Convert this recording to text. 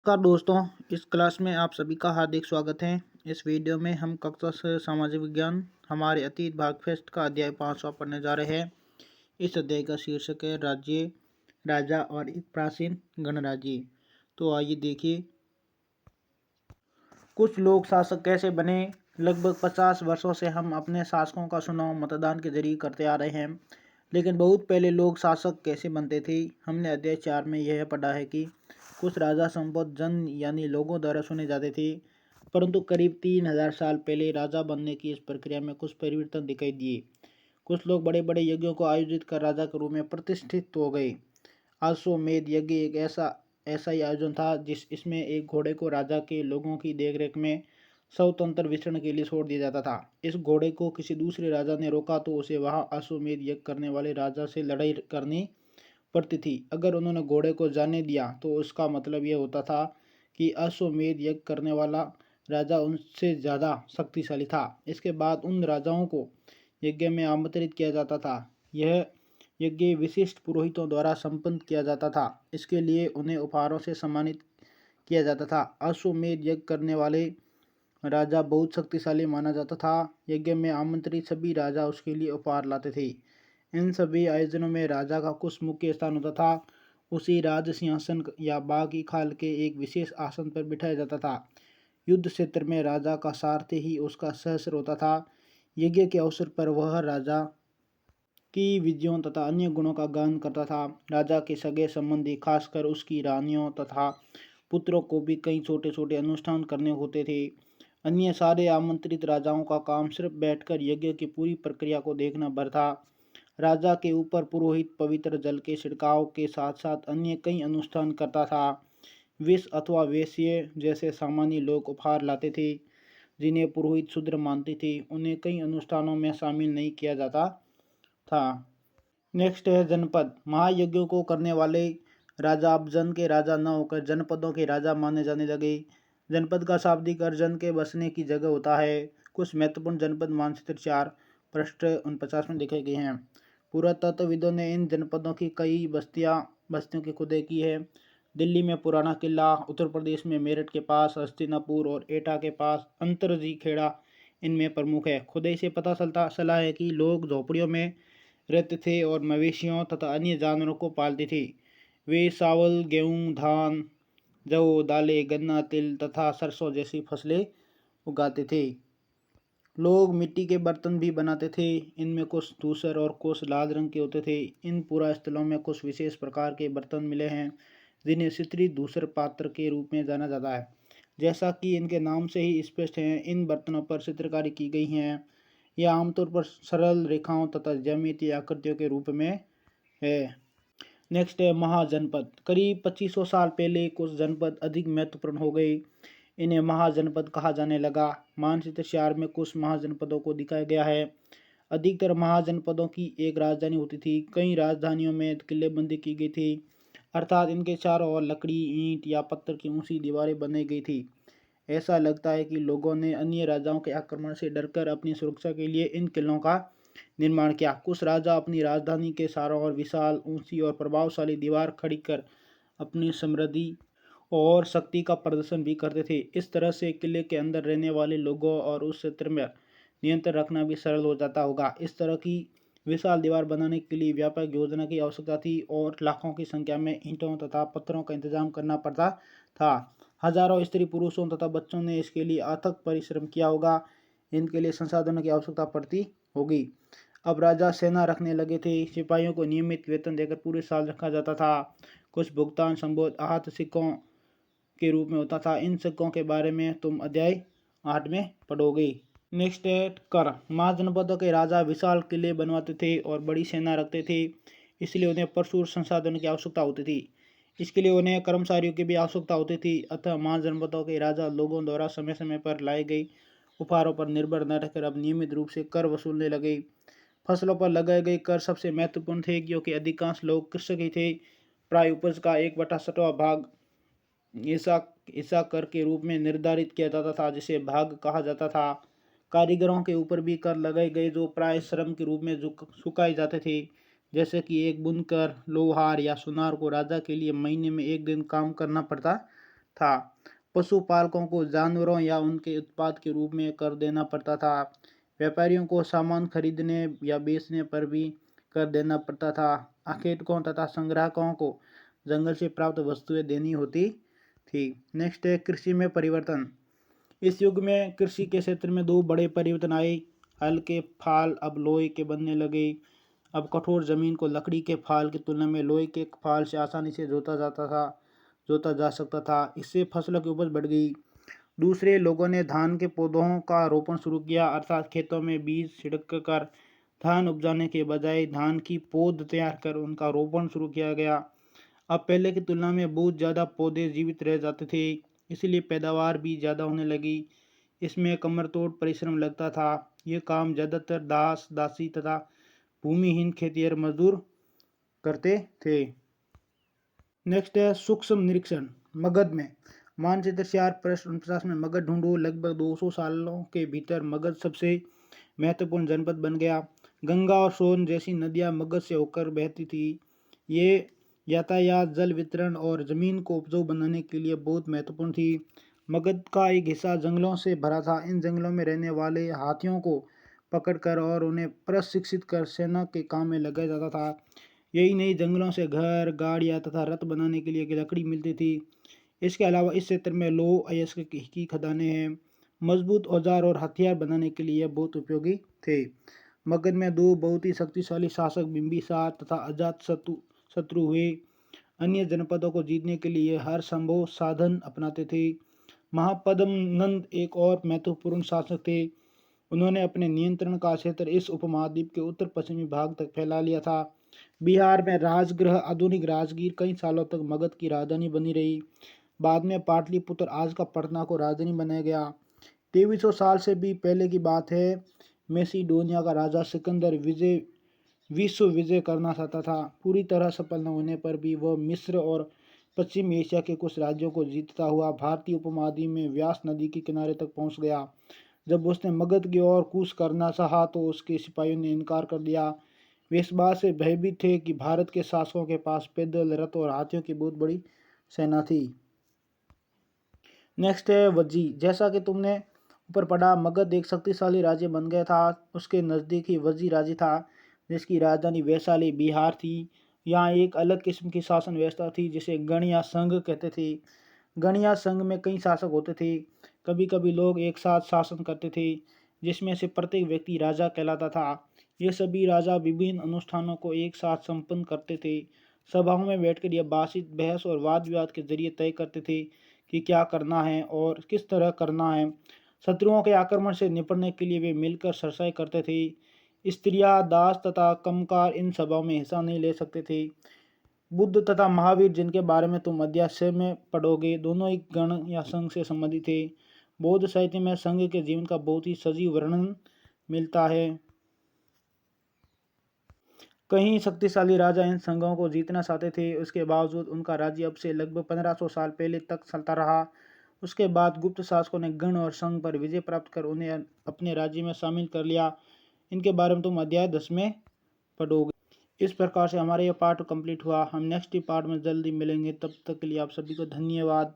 नमस्कार दोस्तों। इस क्लास में आप सभी का हार्दिक स्वागत है। इस वीडियो में हम कक्षा से सामाजिक विज्ञान हमारे अतीत भाग फेस्ट का अध्याय 5वां पढ़ने जा रहे हैं। इस अध्याय का शीर्षक है राज्य, राजा और एक प्राचीन गणराज्य। तो आइए देखिए, कुछ लोग शासक कैसे बने। लगभग 50 वर्षों से हम अपने शासकों का चुनाव मतदान के जरिए करते आ रहे हैं, लेकिन बहुत पहले लोग शासक कैसे बनते थे। हमने अध्याय 4 में यह पढ़ा है कि कुछ राजा संभवतः जन यानी लोगों द्वारा चुने जाते थे, परंतु करीब 3000 साल पहले राजा बनने की इस प्रक्रिया में कुछ परिवर्तन दिखाई दिए। कुछ लोग बड़े बड़े यज्ञों को आयोजित कर राजा के रूप में प्रतिष्ठित हो गए। अश्वमेध यज्ञ एक ऐसा ही आयोजन था इसमें एक घोड़े को राजा के लोगों की देखरेख में स्वतंत्र विचरण के लिए छोड़ दिया जाता था। इस घोड़े को किसी दूसरे राजा ने रोका तो उसे वहां अश्वमेध यज्ञ करने वाले राजा से लड़ाई करनी पड़ती थी। अगर उन्होंने घोड़े को जाने दिया तो उसका मतलब यह होता था कि अश्वमेध यज्ञ करने वाला राजा उनसे ज़्यादा शक्तिशाली था। इसके बाद उन राजाओं को यज्ञ में आमंत्रित किया जाता था। यह यज्ञ विशिष्ट पुरोहितों द्वारा संपन्न किया जाता था। इसके लिए उन्हें उपहारों से सम्मानित किया जाता था। अश्वमेध यज्ञ करने वाले राजा बहुत शक्तिशाली माना जाता था। यज्ञ में आमंत्रित सभी राजा उसके लिए उपहार लाते थे। इन सभी आयोजनों में राजा का कुछ मुख्य स्थान होता था। उसी राज सिंहासन या बाघ की खाल के एक विशेष आसन पर बिठाया जाता था। युद्ध क्षेत्र में राजा का सारथी ही उसका सहस्र होता था। यज्ञ के अवसर पर वह राजा की विजयों तथा अन्य गुणों का गान करता था। राजा के सगे संबंधी, खासकर उसकी रानियों तथा पुत्रों को भी कई छोटे छोटे अनुष्ठान करने होते थे। अन्य सारे आमंत्रित राजाओं का काम सिर्फ बैठकर यज्ञ की पूरी प्रक्रिया को देखना भर था। राजा के ऊपर पुरोहित पवित्र जल के छिड़काव के साथ साथ अन्य कई अनुष्ठान करता था। विष अथवा वेश्ये जैसे सामान्य लोग उपहार लाते थे, जिन्हें पुरोहित शूद्र मानते थे। उन्हें कई अनुष्ठानों में शामिल नहीं किया जाता था। नेक्स्ट है जनपद। महायज्ञों को करने वाले राजा अब जन के राजा न होकर जनपदों के राजा माने जाने लगे। जनपद का शाब्दिक अर्थ जन के बसने की जगह होता है। कुछ महत्वपूर्ण जनपद मानचित्र 4 पृष्ठ 49 में दिखे गए हैं। पुरातत्वविदों ने इन जनपदों की कई बस्तियों की खुदाई की है। दिल्ली में पुराना किला, उत्तर प्रदेश में मेरठ के पास हस्तिनापुर और एटा के पास अंतरजी खेड़ा इनमें प्रमुख है। खुदाई से पता चला है कि लोग झोपड़ियों में रहते थे और मवेशियों तथा अन्य जानवरों को पालते थे। वे चावल, गेहूँ, धान, जौ, दालें, गन्ना, तिल तथा सरसों जैसी फसलें उगाते थे। लोग मिट्टी के बर्तन भी बनाते थे। इनमें कुछ धूसर और कुछ लाल रंग के होते थे। इन पुरा स्थलों में कुछ विशेष प्रकार के बर्तन मिले हैं, जिन्हें सितरी धूसर पात्र के रूप में जाना जाता है। जैसा कि इनके नाम से ही स्पष्ट है, इन बर्तनों पर चित्रकारी की गई है। यह आमतौर पर सरल रेखाओं तथा ज्यामितीय आकृतियों के रूप में है। नेक्स्ट है महाजनपद। करीब 2500 साल पहले कुछ जनपद अधिक महत्वपूर्ण हो गए। इन्हें महाजनपद कहा जाने लगा। मानचित्र 4 में कुछ महाजनपदों को दिखाया गया है। अधिकतर महाजनपदों की एक राजधानी होती थी। कई राजधानियों में किलेबंदी की गई थी, अर्थात इनके चारों ओर लकड़ी, ईंट या पत्थर की ऊंची दीवारें बनाई गई थी। ऐसा लगता है कि लोगों ने अन्य राजाओं के आक्रमण से डरकर अपनी सुरक्षा के लिए इन किलों का निर्माण किया। कुछ राजा अपनी राजधानी के चारों ओर विशाल, ऊंची और प्रभावशाली दीवार खड़ी कर अपनी समृद्धि और शक्ति का प्रदर्शन भी करते थे। इस तरह से किले के अंदर रहने वाले लोगों और उस क्षेत्र में नियंत्रण रखना भी सरल हो जाता होगा। इस तरह की विशाल दीवार बनाने के लिए व्यापक योजना की आवश्यकता थी और लाखों की संख्या में ईंटों तथा पत्थरों का इंतजाम करना पड़ता था। हजारों स्त्री पुरुषों तथा बच्चों ने इसके लिए अथक परिश्रम किया होगा। इनके लिए संसाधनों की आवश्यकता पड़ती होगी। अब राजा सेना रखने लगे थे। सिपाहियों को नियमित वेतन देकर पूरे साल रखा जाता था। कुछ भुगतान संभवतः आहत सिक्कों के रूप में होता था। इन सिक्कों के बारे में तुम अध्याय 8 में पढ़ोगे। नेक्स्ट है कर। महाजनपदों के राजा विशाल किले बनवाते थे और बड़ी सेना रखते थे, इसलिए उन्हें प्रचुर संसाधनों की आवश्यकता होती थी। इसके लिए उन्हें कर्मचारियों की भी आवश्यकता होती थी। अतः महाजनपदों के राजा लोगों द्वारा समय समय पर लाए गए उपहारों पर निर्भर न रहकर अब नियमित रूप से कर वसूलने लगे। फसलों पर लगाए गए कर सबसे महत्वपूर्ण थे, क्योंकि अधिकांश लोग कृषक ही थे। प्राय उपज का 1/6वां भाग ऐसा ऐसा कर के रूप में निर्धारित किया जाता था, जिसे भाग कहा जाता था। कारीगरों के ऊपर भी कर लगाए गए, जो प्राय श्रम के रूप में चुकाए जाते थे। जैसे कि एक बुनकर, लोहार या सुनार को राजा के लिए महीने में एक दिन काम करना पड़ता था। पशुपालकों को जानवरों या उनके उत्पाद के रूप में कर देना पड़ता था। व्यापारियों को सामान खरीदने या बेचने पर भी कर देना पड़ता था। आखेटकों तथा संग्राहकों को जंगल से प्राप्त वस्तुएं देनी होती थी। नेक्स्ट है कृषि में परिवर्तन। इस युग में कृषि के क्षेत्र में दो बड़े परिवर्तन आए। हल के फाल अब लोहे के बनने लगे। अब कठोर जमीन को लकड़ी के फाल की तुलना में लोहे के फाल से आसानी से जोता जा सकता था। इससे फसलों की उपज बढ़ गई। दूसरे, लोगों ने धान के पौधों का रोपण शुरू किया, अर्थात खेतों में बीज छिड़क कर धान उपजाने के बजाय धान की पौध तैयार कर उनका रोपण शुरू किया गया। अब पहले की तुलना में बहुत ज़्यादा पौधे जीवित रह जाते थे, इसलिए पैदावार भी ज़्यादा होने लगी। इसमें कमरतोड़ परिश्रम लगता था। ये काम ज़्यादातर दास दासी तथा भूमिहीन खेतिहर मजदूर करते थे। नेक्स्ट है सूक्ष्म निरीक्षण। मगध में मानचित्र 4/49 में मगध ढूंढो। लगभग 200 सालों के भीतर मगध सबसे महत्वपूर्ण जनपद बन गया। गंगा और सोन जैसी नदियां मगध से होकर बहती थी। ये यातायात, जल वितरण और जमीन को उपजाऊ बनाने के लिए बहुत महत्वपूर्ण थी। मगध का एक हिस्सा जंगलों से भरा था। इन जंगलों में रहने वाले हाथियों को पकड़कर और उन्हें प्रशिक्षित कर सेना के काम में लगाया जाता था। यही नहीं, जंगलों से घर, गाड़ियाँ तथा रथ बनाने के लिए लकड़ी मिलती थी। इसके अलावा इस क्षेत्र में लौह अयस्क की खदानें हैं। मजबूत औजार और हथियार बनाने के लिए यह बहुत उपयोगी थे। मगध में दो बहुत ही शक्तिशाली शासक बिंबिसार तथा अजात शत्रु हुए। अन्य जनपदों को जीतने के लिए हर संभव साधन अपनाते थे। महापद्म नंद एक और महत्वपूर्ण शासक थे। उन्होंने अपने नियंत्रण का क्षेत्र इस उपमहाद्वीप के उत्तर पश्चिमी भाग तक फैला लिया था। बिहार में राजगृह, आधुनिक राजगीर, कई सालों तक मगध की राजधानी बनी रही। बाद में पाटलिपुत्र, आज का पटना, को राजधानी बनाया गया। 2300 साल से भी पहले की बात है। मैसिडोनिया का राजा सिकंदर विश्व विजय करना चाहता था। पूरी तरह सफल न होने पर भी वह मिस्र और पश्चिम एशिया के कुछ राज्यों को जीतता हुआ भारतीय उपमहाद्वीप में व्यास नदी के किनारे तक पहुंच गया। जब उसने मगध की ओर कूच करना चाहा तो उसके सिपाहियों ने इनकार कर दिया। वे इस बात से भयभीत थे कि भारत के शासकों के पास पैदल, रथ और हाथियों की बहुत बड़ी सेना थी। नेक्स्ट है वज्जी। जैसा कि तुमने ऊपर पढ़ा, मगध एक शक्तिशाली राज्य बन गया था। उसके नज़दीक ही वज्जी राज्य था, जिसकी राजधानी वैशाली, बिहार थी। यहाँ एक अलग किस्म की शासन व्यवस्था थी जिसे गण या संघ कहते थे। गण या संघ में कई शासक होते थे। कभी कभी लोग एक साथ शासन करते थे, जिसमें से प्रत्येक व्यक्ति राजा कहलाता था। ये सभी राजा विभिन्न अनुष्ठानों को एक साथ संपन्न करते थे। सभाओं में बैठकर यह बातचीत, बहस और वाद विवाद के जरिए तय करते थे कि क्या करना है और किस तरह करना है। शत्रुओं के आक्रमण से निपटने के लिए वे मिलकर सरसाई करते थे। स्त्रियां, दास तथा कमकार इन सभाओं में हिस्सा नहीं ले सकते थे। बुद्ध तथा महावीर, जिनके बारे में तुम अध्याय 6 में पढ़ोगे, दोनों एक गण या संघ से संबंधित थे। बौद्ध साहित्य में संघ के जीवन का बहुत ही सजीव वर्णन मिलता है। कई शक्तिशाली राजा इन संघों को जीतना चाहते थे। उसके बावजूद उनका राज्य अब से लगभग 1500 साल पहले तक चलता रहा। उसके बाद गुप्त शासकों ने गण और संघ पर विजय प्राप्त कर उन्हें अपने राज्य में शामिल कर लिया। इनके बारे में तुम अध्याय 10 में पढ़ोगे। इस प्रकार से हमारा यह पार्ट कंप्लीट हुआ। हम नेक्स्ट पार्ट में जल्दी मिलेंगे। तब तक के लिए आप सभी को धन्यवाद।